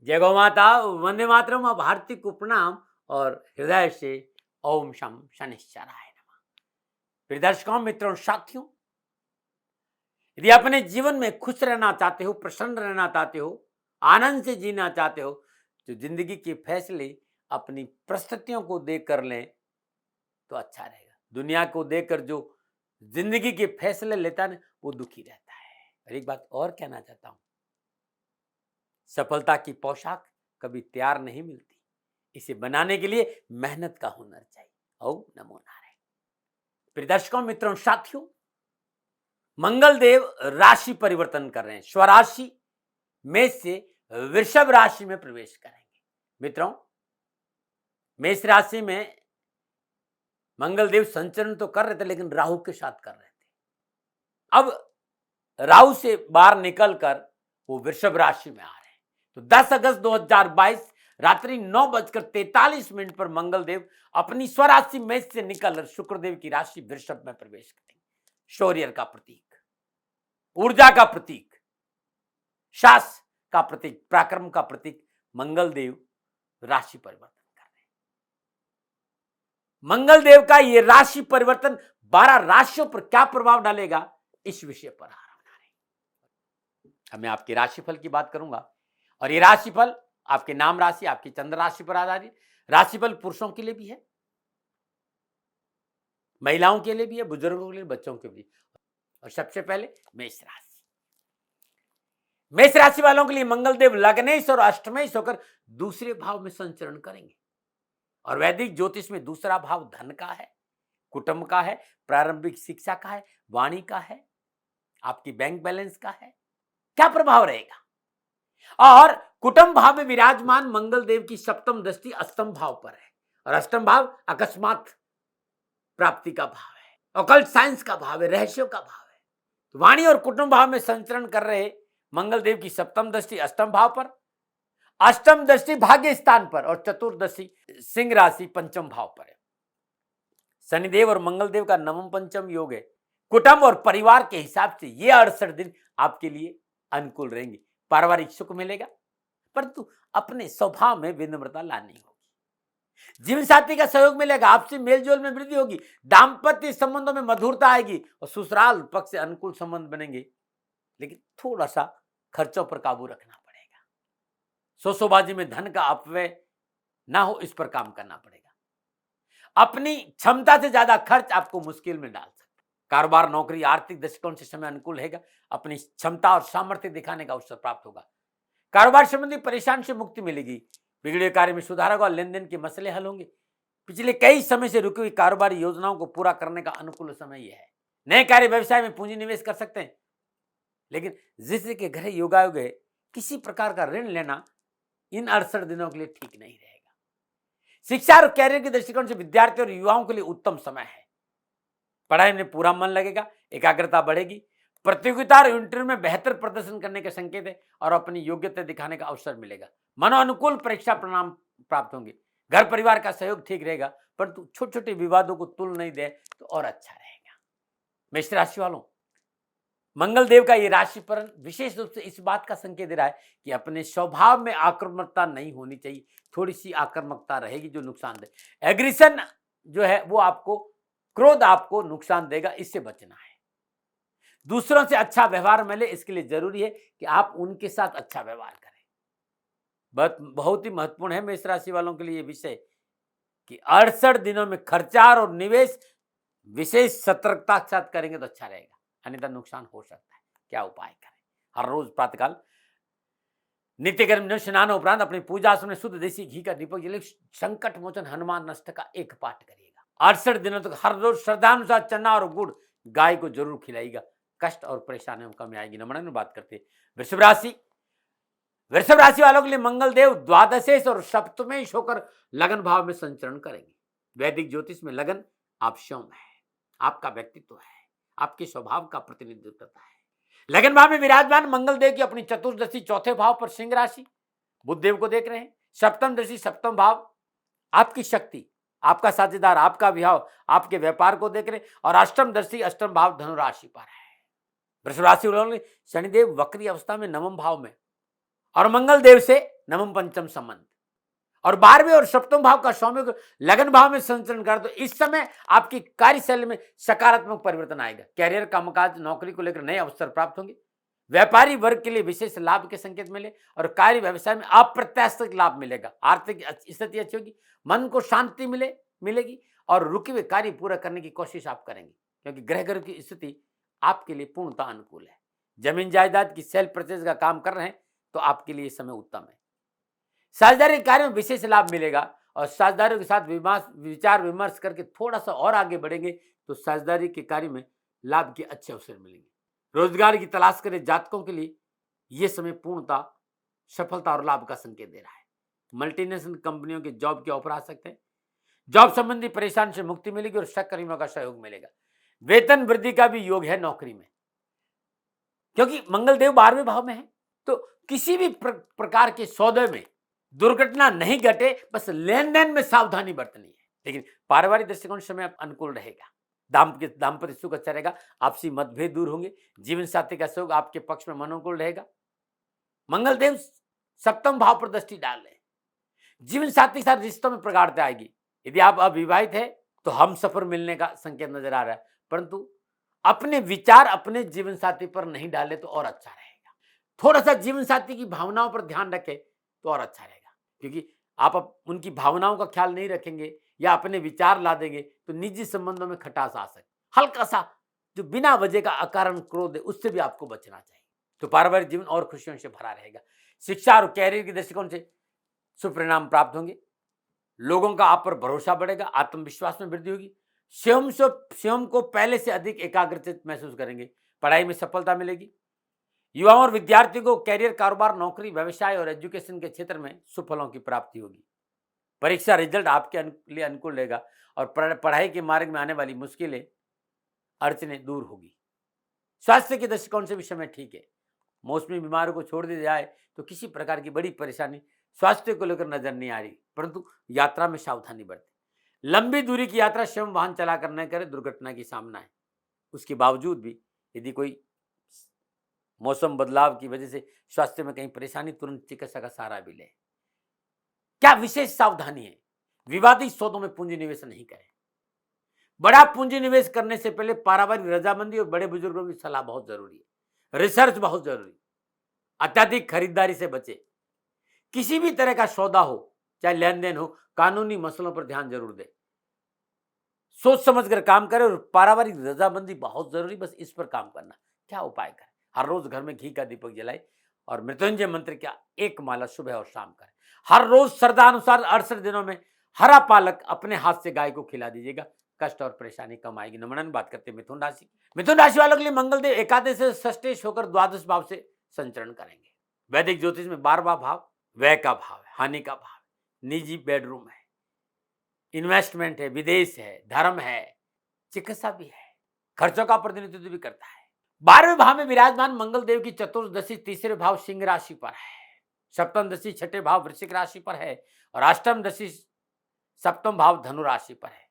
जय गौ माता, वंदे मातरम। अब हार्दिक उपनाम और हृदय से ओम शम शनिश्चराय नमः। प्रिय दर्शकों, मित्रों, साथियों, यदि अपने जीवन में खुश रहना चाहते हो, प्रसन्न रहना चाहते हो, आनंद से जीना चाहते हो, तो जिंदगी के फैसले अपनी परिस्थितियों को देख कर लें तो अच्छा रहेगा। दुनिया को देखकर जो जिंदगी के फैसले लेता है वो दुखी रहता है। और एक बात और कहना चाहता हूं, सफलता की पोशाक कभी तैयार नहीं मिलती, इसे बनाने के लिए मेहनत का हुनर चाहिए। ओम नमो नारायण। प्रिय दर्शकों, मित्रों, साथियों, मंगल देव राशि परिवर्तन कर रहे हैं। स्वराशि मेष से वृषभ राशि में प्रवेश करेंगे। मित्रों, मेष राशि में मंगल देव संचरण तो कर रहे थे, लेकिन राहु के साथ कर रहे थे। अब राहु से बाहर निकलकर वो वृषभ राशि में आ रहे हैं। तो 10 अगस्त 2022 रात्रि 9:43 पर मंगल देव अपनी स्वराशि मेष से निकलकर शुक्रदेव की राशि वृषभ में प्रवेश करेंगे। शौर्य का प्रतीक, ऊर्जा का प्रतीक, साहस का प्रतीक, पराक्रम का प्रतीक मंगल देव राशि परिवर्तन कर रहे हैं। मंगल देव का यह राशि परिवर्तन 12 राशियों पर क्या प्रभाव डालेगा, इस विषय पर मैं आपके राशिफल की बात करूंगा। और ये राशिफल आपके नाम राशि, आपकी चंद्र राशि पर आधारित। राशिफल पुरुषों के लिए भी है, महिलाओं के लिए भी है, बुजुर्गों के लिए, बच्चों के लिए। और सबसे पहले मेष राशि। मेष राशि वालों के लिए मंगल देव लग्नेश और अष्टमेश होकर दूसरे भाव में संचरण करेंगे। और वैदिक ज्योतिष में दूसरा भाव धन का है, कुटुंब का है, प्रारंभिक शिक्षा का है, वाणी का है, आपकी बैंक बैलेंस का है। क्या प्रभाव रहेगा? और कुटुंब भाव में विराजमान मंगल देव की सप्तम दृष्टि अष्टम भाव पर है। और अष्टम भाव अकस्मात प्राप्ति का भाव है, ऑकल्ट साइंस का भाव है, रहस्यों का भाव है। तो वाणी और कुटुंब भाव में संचरण कर रहे मंगल देव की सप्तम दृष्टि अष्टम भाव पर, अष्टम दृष्टि भाग्य स्थान पर, और चतुर्दशी सिंह राशि पंचम भाव पर है। शनिदेव और मंगल देव का नवम पंचम योग है। कुटुंब और परिवार के हिसाब से ये 68 दिन आपके लिए अनुकूल रहेंगे। पारिवारिक सुख मिलेगा, परंतु अपने स्वभाव में विनम्रता लानी होगी। जीवन साथी का सहयोग मिलेगा, आपसी मेलजोल में वृद्धि होगी, दाम्पत्य संबंधों में मधुरता आएगी और ससुराल पक्ष से अनुकूल संबंध बनेंगे। लेकिन थोड़ा सा खर्चों पर काबू रखना पड़ेगा। शोशोबाजी में धन का अपव्यय ना हो, इस पर काम करना पड़ेगा। अपनी क्षमता से ज्यादा खर्च आपको मुश्किल में डाल सकता है। कारोबार, नौकरी, आर्थिक दृष्टिकोण से समय अनुकूल रहेगा। अपनी क्षमता और सामर्थ्य दिखाने का अवसर प्राप्त होगा। कारोबार संबंधी परेशानी से मुक्ति मिलेगी। बिगड़े कार्य में सुधार होगा, लेनदेन के मसले हल होंगे। पिछले कई समय से रुकी हुई कारोबारी योजनाओं को पूरा करने का अनुकूल समय यह है। नए कार्य व्यवसाय में पूंजी निवेश कर सकते हैं, लेकिन जिसके घर योगायोग है, किसी प्रकार का ऋण लेना इन 68 दिनों के लिए ठीक नहीं रहेगा। शिक्षा और कैरियर के दृष्टिकोण से विद्यार्थियों और युवाओं के लिए उत्तम समय है। पढ़ाई में पूरा मन लगेगा, एकाग्रता बढ़ेगी। प्रतियोगिता और इंटरव्यू में बेहतर प्रदर्शन करने के संकेत है और अपनी योग्यता दिखाने का अवसर मिलेगा। मनोअनुकूल परीक्षा परिणाम प्राप्त होंगे। घर परिवार का सहयोग ठीक रहेगा, परंतु छोटे छोटे विवादों को तुल नहीं दे तो और अच्छा रहेगा। मेष राशि वालों, मंगल देव का ये राशि पर विशेष रूप से इस बात का संकेत दे रहा है कि अपने स्वभाव में आक्रामकता नहीं होनी चाहिए। थोड़ी सी आक्रामकता रहेगी जो नुकसानदेह। एग्रेशन जो है वो आपको, क्रोध आपको नुकसान देगा, इससे बचना है। दूसरों से अच्छा व्यवहार मिले, इसके लिए जरूरी है कि आप उनके साथ अच्छा व्यवहार करें। बहुत ही महत्वपूर्ण है मेष राशि वालों के लिए विषय कि 68 दिनों में खर्चार और निवेश विशेष सतर्कता के साथ करेंगे तो अच्छा रहेगा, अन्यथा नुकसान हो सकता है। क्या उपाय करें? हर रोज प्रातःकाल नित्य कर्म स्नान उपरांत अपनी पूजा आसन में शुद्ध देसी घी का दीपक जले संकट मोचन हनुमान नष्ट का एक पाठ करिएगा। 68 दिनों तक हर रोज श्रद्धानुसार चना और गुड़ गाय को जरूर खिलाइएगा। कष्ट और परेशानियों में कमी आएगी। नमन में बात करते हैं वृषभ राशि। वृषभ राशि वालों के लिए मंगल देव द्वादशेश और सप्तमेश होकर लगन भाव में संचरण करेंगे। वैदिक ज्योतिष में लगन आप स्वयं है, आपका व्यक्तित्व है, आपके स्वभाव का प्रतिनिधित्व करता है। लगन भाव में विराजमान मंगल देव की अपनी चतुर्दशी चौथे भाव पर सिंह राशि बुध देव को देख रहे हैं। सप्तम दृष्टि सप्तम भाव आपकी शक्ति, आपका साझेदार, आपका विभाव, आपके व्यापार को देख रहे हैं। और अष्टम दृष्टि अष्टम भाव धनु राशि पर है। वृषभ राशि वालों ने शनिदेव वक्री अवस्था में नवम भाव में और मंगल देव से नवम पंचम संबंध और 12वें और सप्तम भाव का स्वामी को लगन भाव में संचरण कर, तो इस समय आपकी कार्यशैली में सकारात्मक परिवर्तन आएगा। कैरियर, कामकाज, नौकरी को लेकर नए अवसर प्राप्त होंगे। व्यापारी वर्ग के लिए विशेष लाभ के संकेत मिले और कार्य व्यवसाय में अप्रत्याशित लाभ मिलेगा। आर्थिक स्थिति अच्छी होगी, मन को शांति मिलेगी और रुके हुए कार्य पूरा करने की कोशिश आप करेंगे, क्योंकि ग्रह की स्थिति आपके लिए पूर्णतः अनुकूल है। जमीन जायदाद की सेल परचेज का काम कर रहे हैं तो आपके लिए समय उत्तम है। साझेदारी कार्य में विशेष लाभ मिलेगा और साझेदारों के साथ विचार विमर्श करके थोड़ा सा और आगे बढ़ेंगे तो साझेदारी के कार्य में लाभ के अच्छे अवसर मिलेंगे। रोजगार की तलाश करे जातकों के लिए यह समय पूर्णतः सफलता और लाभ का संकेत दे रहा है। मल्टीनेशनल कंपनियों के जॉब के ऑफर आ सकते हैं। जॉब संबंधी परेशानी से मुक्ति मिलेगी और सहकर्मियों का सहयोग मिलेगा। वेतन वृद्धि का भी योग है नौकरी में, क्योंकि मंगलदेव 12वें भाव में है। तो किसी भी प्रकार के सौदे में दुर्घटना नहीं घटे, बस लेन देन में सावधानी बरतनी है। लेकिन पारिवारिक दृष्टिकोण समय अनुकूल रहेगा। दाम्पत्य सुख अच्छा रहेगा। आपसी मतभेद दूर होंगे। जीवन साथी का सहयोग आपके पक्ष में अनुकूल रहेगा। मंगलदेव सप्तम भाव पर दृष्टि डाल रहे हैं। जीवन साथी के साथ रिश्तों में प्रगाढ़ता आएगी। यदि आप अविवाहित है तो हम सफर मिलने का संकेत नजर आ रहा है, परंतु अपने विचार अपने जीवन साथी पर नहीं डाले तो और अच्छा रहेगा। थोड़ा सा जीवन साथी की भावनाओं पर ध्यान रखें तो और अच्छा रहेगा, क्योंकि आप उनकी भावनाओं का ख्याल नहीं रखेंगे या अपने विचार ला देंगे तो निजी संबंधों में खटास आ सकती। हल्का सा जो बिना वजह का अकारण क्रोध है उससे भी आपको बचना चाहिए। तो पारिवारिक जीवन और खुशियों से भरा रहेगा। शिक्षा और कैरियर के दृष्टिकोण से शुभ परिणाम प्राप्त होंगे। लोगों का आप पर भरोसा बढ़ेगा। आत्मविश्वास में वृद्धि होगी। स्वयं को पहले से अधिक एकाग्रचित महसूस करेंगे। पढ़ाई में सफलता मिलेगी। युवाओं और विद्यार्थियों को कैरियर, कारोबार, नौकरी, व्यवसाय और एजुकेशन के क्षेत्र में सुफलों की प्राप्ति होगी। परीक्षा रिजल्ट आपके लिए अनुकूल रहेगा और पढ़ाई के मार्ग में आने वाली मुश्किलें, अड़चनें दूर होगी। स्वास्थ्य के दृष्टिकोण से भी समय ठीक है। मौसमी बीमारियों को छोड़ दिया जाए तो किसी प्रकार की बड़ी परेशानी स्वास्थ्य को लेकर नजर नहीं आ रही, परंतु यात्रा में सावधानी बरतें। लंबी दूरी की यात्रा स्वयं वाहन चलाकर न करें, दुर्घटना की सामना है। उसके बावजूद भी यदि कोई मौसम बदलाव की वजह से स्वास्थ्य में कहीं परेशानी, तुरंत चिकित्सा का सहारा भी लें। क्या विशेष सावधानी है? विवादित सौदों में पूंजी निवेश नहीं करें। बड़ा पूंजी निवेश करने से पहले पारिवारिक रजामंदी और बड़े बुजुर्गों की सलाह बहुत जरूरी है। रिसर्च बहुत जरूरी। अत्यधिक खरीदारी से बचे। किसी भी तरह का सौदा हो, चाहे लेन देन हो, कानूनी मसलों पर ध्यान जरूर दें। सोच समझकर काम करें और पारिवारिक रजामंदी बहुत जरूरी, बस इस पर काम करना। क्या उपाय करें? हर रोज घर में घी का दीपक जलाए और मृत्युंजय मंत्र का एक माला सुबह और शाम करें। हर रोज श्रद्धा अनुसार 68 दिनों में हरा पालक अपने हाथ से गाय को खिला दीजिएगा। कष्ट और परेशानी कम आएगी। नमन। बात करते हैं मिथुन राशि। मिथुन राशि वालों के लिए मंगलदेव एकादश से षष्ठेश होकर द्वादश भाव से संचरण करेंगे। वैदिक ज्योतिष में 12वां भाव व्यय का भाव है, हानि का भाव है, निजी बेडरूम है, इन्वेस्टमेंट है, विदेश है, धर्म है, चिकित्सा भी है, खर्चों का प्रतिनिधित्व भी करता है। 12वें भाव में विराजमान मंगलदेव की चतुर्दशी तीसरे भाव सिंह राशि पर है। सप्तम दशी छठे भाव वृश्चिक राशि पर है और अष्टम दशी सप्तम भाव धनु राशि पर है।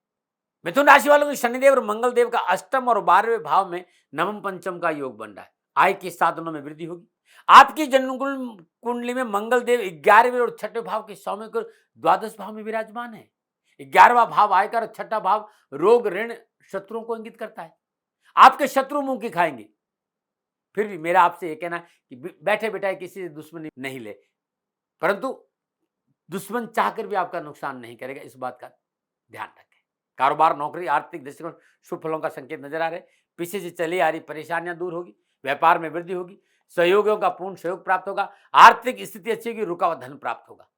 मिथुन राशि वालों को शनिदेव और मंगलदेव का अष्टम और 12वें भाव में नवम पंचम का योग बन रहा है। आय के साधनों में वृद्धि होगी। आपकी जन्म कुंडली में मंगलदेव 11वें और छठे भाव के स्वामी को द्वादश भाव में विराजमान है। 11वां भाव आयकर और छठा भाव रोग, ऋण, शत्रुओं को इंगित करता है। आपके शत्रु मुंह की खाएंगे। फिर भी मेरा आपसे यह कहना कि बैठे बैठाए किसी से दुश्मनी नहीं ले, परंतु दुश्मन चाहकर भी आपका नुकसान नहीं करेगा, इस बात का ध्यान रखें। कारोबार, नौकरी, आर्थिक दृष्टिकोण शुभ फलों का संकेत नजर आ रहे। पीछे से चली आ रही परेशानियां दूर होगी। व्यापार में वृद्धि होगी। सहयोगियों का पूर्ण सहयोग प्राप्त होगा। आर्थिक स्थिति अच्छी होगी। रुका हुआ धन प्राप्त होगा।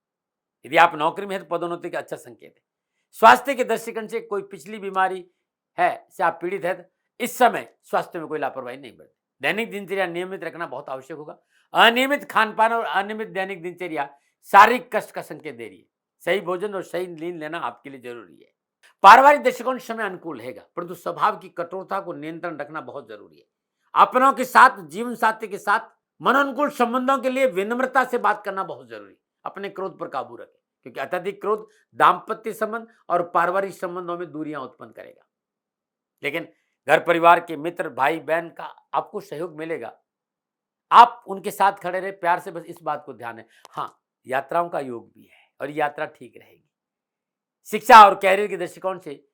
यदि आप नौकरी में है तो पदोन्नति का अच्छा संकेत है। स्वास्थ्य के दृष्टिकोण से कोई पिछली बीमारी है से आप पीड़ित है तो इस समय स्वास्थ्य में कोई लापरवाही नहीं बरतें। दैनिक दिनचर्या नियमित रखना बहुत आवश्यक होगा। अनियमित खानपान और अनियमित दैनिक दिनचर्या शारीरिक कष्ट का संकेत दे रही है। सही भोजन और सही नींद लेना आपके लिए जरूरी है। पारिवारिक दृष्टिकोण समय अनुकूल रहेगा, परंतु स्वभाव की कठोरता को नियंत्रण रखना बहुत जरूरी है। अपनों के साथ, जीवन साथी के साथ मनोनुकूल संबंधों के लिए विनम्रता से बात करना बहुत जरूरी है। अपने क्रोध पर काबू रखें, क्योंकि अत्यधिक क्रोध दाम्पत्य संबंध और पारिवारिक संबंधों में दूरियां उत्पन्न करेगा। लेकिन घर परिवार के मित्र, भाई बहन का आपको सहयोग मिलेगा। आप उनके साथ खड़े रहे प्यार से, बस इस बात को ध्यान है। हाँ, यात्राओं का योग भी है और यात्रा ठीक रहेगी। शिक्षा और कैरियर के दृष्टिकोण से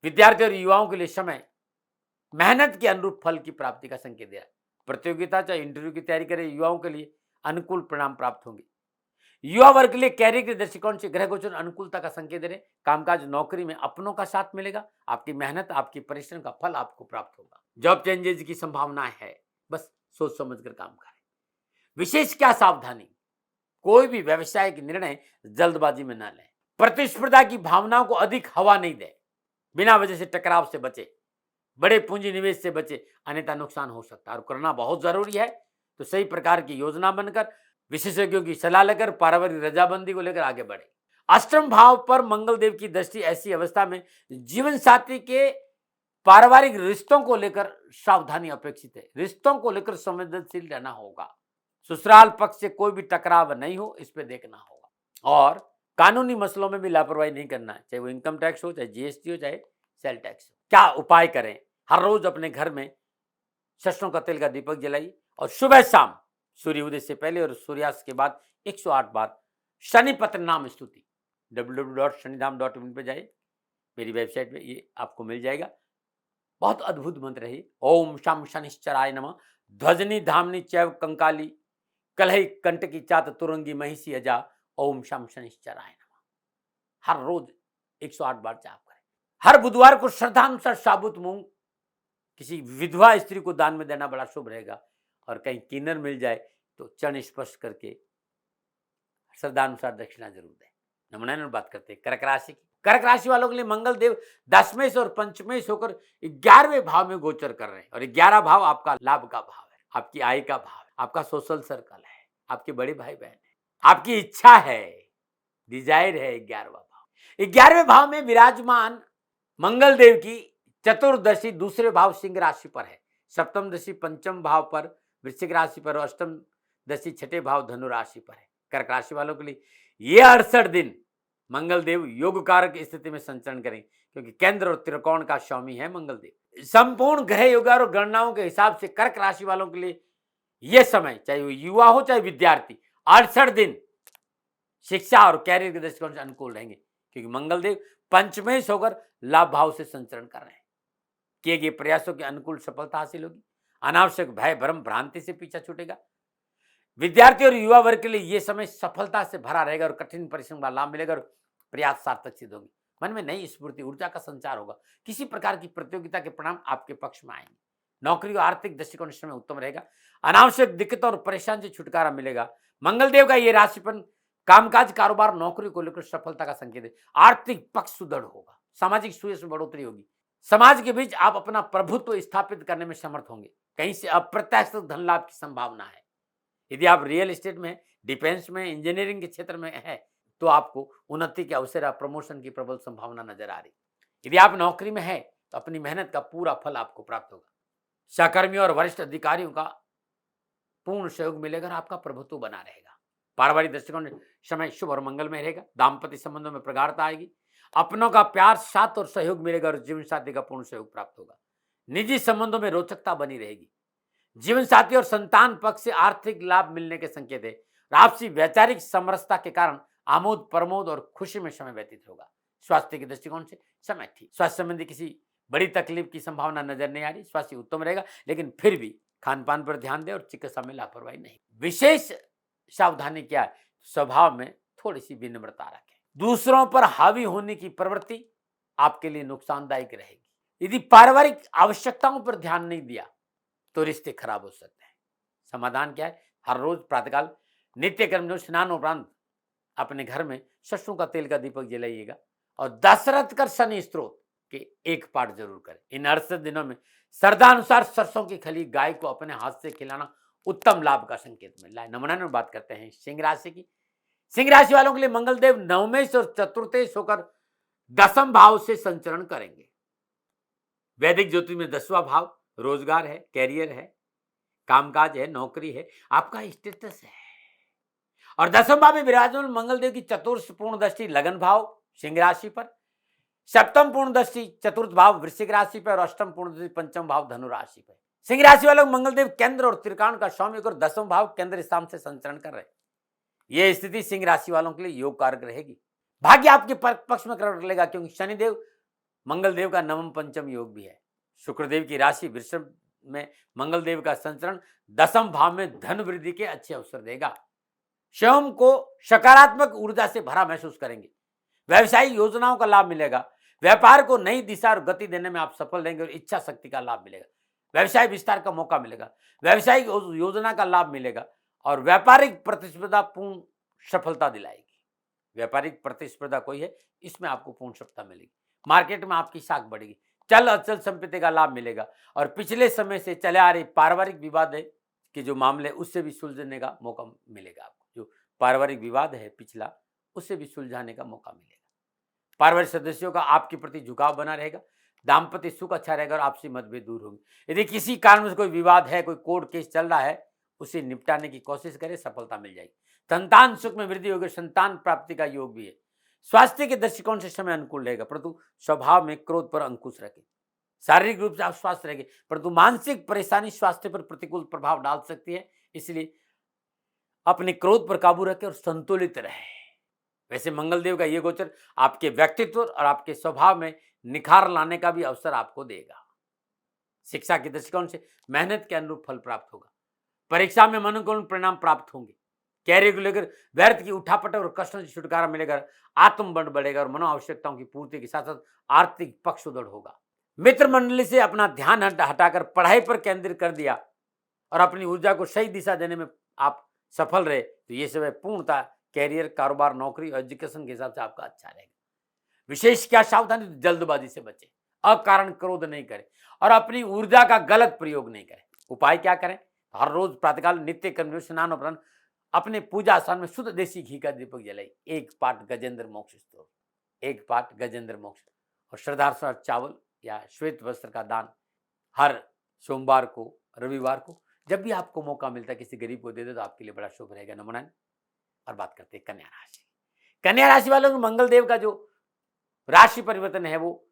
विद्यार्थी और युवाओं के लिए समय मेहनत के अनुरूप फल की प्राप्ति का संकेत दे रहा है। प्रतियोगिता चाहे इंटरव्यू की तैयारी करे युवाओं के लिए अनुकूल परिणाम प्राप्त होंगे। युवा वर्ग के लिए कैरियर के दृष्टिकोण से ग्रह गोचर अनुकूलता का संकेत दे रहे। कामकाज नौकरी में अपनों का साथ मिलेगा, आपकी मेहनत आपकी परिश्रम का फल आपको प्राप्त होगा। जॉब चेंजेस की संभावना है, बस सोच समझकर काम करें। विशेष क्या सावधानी, कोई भी व्यवसायिक निर्णय जल्दबाजी में न लें। प्रतिस्पर्धा की भावनाओं को अधिक हवा नहीं दें। बिना वजह से टकराव से बचे, बड़े पूंजी निवेश से बचे, अन्यथा नुकसान हो सकता है। और करना बहुत जरूरी है तो सही प्रकार की योजना बनकर, विशेषज्ञों की सलाह लेकर, पारिवारिक रजाबंदी को लेकर आगे बढ़े। अष्टम भाव पर मंगल देव की दृष्टि ऐसी अवस्था में जीवन साथी के पारिवारिक रिश्तों को लेकर सावधानी अपेक्षित है। रिश्तों को लेकर संवेदनशील रहना होगा। ससुराल पक्ष से कोई भी टकराव नहीं हो, इस पे देखना होगा। और कानूनी मसलों में भी लापरवाही नहीं करना है, चाहे वो इनकम टैक्स हो, चाहे जीएसटी हो, चाहे सेल टैक्स हो। क्या उपाय करें? हर रोज अपने घर में सरसों का तेल का दीपक जलाइए और सुबह शाम सूर्य उदय से पहले और सूर्यास्त के बाद 108 बार शनि पत्र नाम स्तुति www.shanidham.in पे जाइए, मेरी वेबसाइट पे ये आपको मिल जाएगा। बहुत अद्भुत मंत्र है। ओम शम शनिश्चराय नमः, ध्वजनी धामनी चैव कंकाली, कलही कंटकी चात तुरंगी महिषी अजा, ओम शम शनिश्चराय नमः। हर रोज 108 बार जाप करें। हर बुधवार को श्रद्धानुसार साबुत मूंग किसी विधवा स्त्री को दान में देना बड़ा शुभ रहेगा। और कहीं किन्नर मिल जाए तो चरण स्पर्श करके श्रद्धानुसार दक्षिणा जरूर दें। नमूना बात करते हैं कर्क राशि की। कर्क राशि वालों के लिए मंगल देव दशमेश और पंचमेश होकर 11वें भाव में गोचर कर रहे हैं। और 11 भाव आपका लाभ का भाव है, आपकी आय का भाव है, आपका सोशल सर्कल है, आपके बड़े भाई बहन है, आपकी इच्छा है, डिजायर है। 11वां भाव, 11वें भाव में विराजमान मंगल देव की चतुर्दशी दूसरे भाव सिंह राशि पर है, सप्तम दशी पंचम भाव पर वृश्चिक राशि पर और अष्टम दशी छठे भाव धनु राशि पर है। कर्क राशि वालों के लिए ये 68 दिन मंगल देव योग कारक स्थिति में संचरण करें, क्योंकि केंद्र और त्रिकोण का स्वामी है मंगल देव। संपूर्ण ग्रह योग और गणनाओं के हिसाब से कर्क राशि वालों के लिए यह समय, चाहे वो युवा हो चाहे विद्यार्थी, 68 दिन शिक्षा और कैरियर के दृष्टिकोण से अनुकूल रहेंगे, क्योंकि मंगल देव पंचमेश होकर लाभ भाव से संचरण कर रहे हैं। किए गए प्रयासों के अनुकूल सफलता हासिल होगी। अनावश्यक भय भ्रम भ्रांति से पीछा छूटेगा। विद्यार्थी और युवा वर्ग के लिए यह समय सफलता से भरा रहेगा और कठिन परिश्रम का लाभ मिलेगा और प्रयास सार्थक सिद्ध होंगे। मन में नई स्फूर्ति ऊर्जा का संचार होगा। किसी प्रकार की प्रतियोगिता के परिणाम आपके पक्ष में आएंगे। नौकरी और आर्थिक दृष्टिकोण इस समय उत्तम रहेगा। अनावश्यक दिक्कतों और परेशानी से छुटकारा मिलेगा। मंगल देव का यह राशिफल कामकाज कारोबार नौकरी को लेकर सफलता का संकेत है। आर्थिक पक्ष सुदृढ़ होगा। सामाजिक सुयश में बढ़ोतरी होगी। समाज के बीच आप अपना प्रभुत्व स्थापित करने में समर्थ होंगे। कहीं से अप्रत्याशित धन लाभ की संभावना है। यदि आप रियल एस्टेट में, डिफेंस में, इंजीनियरिंग के क्षेत्र में है तो आपको उन्नति के अवसर, प्रमोशन की प्रबल संभावना नजर आ रही। यदि आप नौकरी में है तो अपनी मेहनत का पूरा फल आपको प्राप्त होगा। सहकर्मियों और वरिष्ठ अधिकारियों का पूर्ण सहयोग मिलेगा और आपका प्रभुत्व बना रहेगा। पारिवारिक दृष्टिकोण समय शुभ और मंगलमय रहेगा। दाम्पत्य संबंधों में प्रगाढ़ता आएगी। अपनों का प्यार, साथ और सहयोग मिलेगा और जीवन साथी का पूर्ण सहयोग प्राप्त होगा। निजी संबंधों में रोचकता बनी रहेगी। जीवन साथी और संतान पक्ष से आर्थिक लाभ मिलने के संकेत है। आपसी वैचारिक समरसता के कारण आमोद प्रमोद और खुशी में समय व्यतीत होगा। स्वास्थ्य के दृष्टिकोण से समय ठीक। स्वास्थ्य संबंधी किसी बड़ी तकलीफ की संभावना नजर नहीं आ रही। स्वास्थ्य उत्तम रहेगा, लेकिन फिर भी खान पान पर ध्यान दें और चिकित्सा में लापरवाही नहीं। विशेष सावधानी क्या है? स्वभाव में थोड़ी सी विनम्रता रखें। दूसरों पर हावी होने की प्रवृत्ति आपके लिए नुकसानदायक रहेगी। यदि पारिवारिक आवश्यकताओं पर ध्यान नहीं दिया तो रिश्ते खराब हो सकते हैं। समाधान क्या है? हर रोज प्रातःकाल नित्य कर्म स्नान उपरांत अपने घर में सरसों का तेल का दीपक जलाइएगा और दशरथ कर शनि स्तोत्र के एक पाठ जरूर करें। इन 68 दिनों में श्रद्धानुसार सरसों की खली गाय को अपने हाथ से खिलाना उत्तम लाभ का संकेत मिल रहा है। नमूना में बात करते हैं सिंह राशि की। सिंह राशि वालों के लिए मंगल देव नवमेश और चतुर्थेश होकर 10वें भाव से संचरण करेंगे। वैदिक ज्योतिष में 10वां भाव रोजगार है, कैरियर है, कामकाज है, नौकरी है, आपका स्टेटस है। और 10वें भाव में विराजमान मंगल देव की चतुर्थ पूर्ण दृष्टि लगन भाव सिंह राशि पर, सप्तम पूर्ण दृष्टि चतुर्थ भाव वृश्चिक राशि पर और अष्टम पूर्ण दृष्टि पंचम भाव धनु राशि पर। सिंह राशि वालों को मंगलदेव केंद्र और त्रिकोण का स्वामी और 10वें भाव केंद्र स्थान से संचरण कर रहे हैं। यह स्थिति सिंह राशि वालों के लिए योग कारक रहेगी। भाग्य आपके पक्ष में करवट लेगा, क्योंकि शनिदेव मंगलदेव का नवम पंचम योग भी है। शुक्रदेव की राशि वृषभ में मंगलदेव का संचरण 10वें भाव में धन वृद्धि के अच्छे अवसर देगा। स्वयं को सकारात्मक ऊर्जा से भरा महसूस करेंगे। व्यवसायिक योजनाओं का लाभ मिलेगा। व्यापार को नई दिशा और गति देने में आप सफल रहेंगे और इच्छा शक्ति का लाभ मिलेगा। व्यवसाय विस्तार का मौका मिलेगा। व्यावसायिक योजना का लाभ मिलेगा और व्यापारिक प्रतिस्पर्धा पूर्ण सफलता दिलाएगी। व्यापारिक प्रतिस्पर्धा कोई है, इसमें आपको पूर्ण सफलता मिलेगी। मार्केट में आपकी साख बढ़ेगी। चल अचल संपत्ति का लाभ मिलेगा और पिछले समय से चले आ रही पारिवारिक विवाद है कि जो मामले, उससे भी सुलझने का मौका मिलेगा आपको। जो पारिवारिक विवाद है पिछला, उससे भी सुलझाने का मौका मिलेगा। पारिवारिक सदस्यों का आपके प्रति झुकाव बना रहेगा। दाम्पत्य सुख अच्छा रहेगा और आपसी मतभेद दूर होंगे। यदि किसी कारण से कोई विवाद है, कोई कोर्ट केस चल रहा है, उसे निपटाने की कोशिश करें, सफलता मिल जाएगी। संतान सुख में वृद्धि होगी। संतान प्राप्ति का योग भी है। स्वास्थ्य के दृष्टिकोण से समय अनुकूल रहेगा, परंतु स्वभाव में क्रोध पर अंकुश रखें। शारीरिक रूप से आप स्वस्थ रहेंगे, परंतु मानसिक परेशानी स्वास्थ्य पर प्रतिकूल प्रभाव डाल सकती है, इसलिए अपने क्रोध पर काबू रखें और संतुलित रहे। वैसे मंगलदेव का ये गोचर आपके व्यक्तित्व और आपके स्वभाव में निखार लाने का भी अवसर आपको देगा। शिक्षा के दृष्टिकोण से मेहनत के अनुरूप फल प्राप्त होगा। परीक्षा में मनोनुकूल परिणाम प्राप्त होंगे। कैरियर को लेकर व्यर्थ की उठापटक और कष्टों से छुटकारा मिलेगा। आत्मबल बढ़ेगा और मनो आवश्यकताओं की पूर्ति के साथ साथ आर्थिक पक्ष सुदृढ़ होगा। मित्र मंडली से अपना ध्यान हटाकर पढ़ाई पर केंद्रित कर दिया और अपनी ऊर्जा को सही दिशा देने में आप सफल रहे, तो ये समय पूर्णतः कैरियर, कारोबार, नौकरी और एजुकेशन के हिसाब से आपका अच्छा रहेगा। विशेष क्या सावधानी, तो जल्दबाजी से बचें, अकारण क्रोध नहीं करें और अपनी ऊर्जा का गलत प्रयोग नहीं करें। उपाय क्या करें? हर रोज प्रातःकाल नित्य कर्म स्नान उपरांत अपने पूजा स्थान में शुद्ध देसी घी का दीपक जलाइए। 1 पाठ गजेंद्र मोक्ष स्तोत्र, 1 पाठ गजेंद्र मोक्ष और श्रद्धानुसार चावल या श्वेत वस्त्र का दान हर सोमवार को, रविवार को, जब भी आपको मौका मिलता है किसी गरीब को दे दे तो आपके लिए बड़ा शुभ रहेगा। नमन। और बात करते हैं कन्या राशि। कन्या राशि वालों को मंगलदेव का जो राशि परिवर्तन है, वो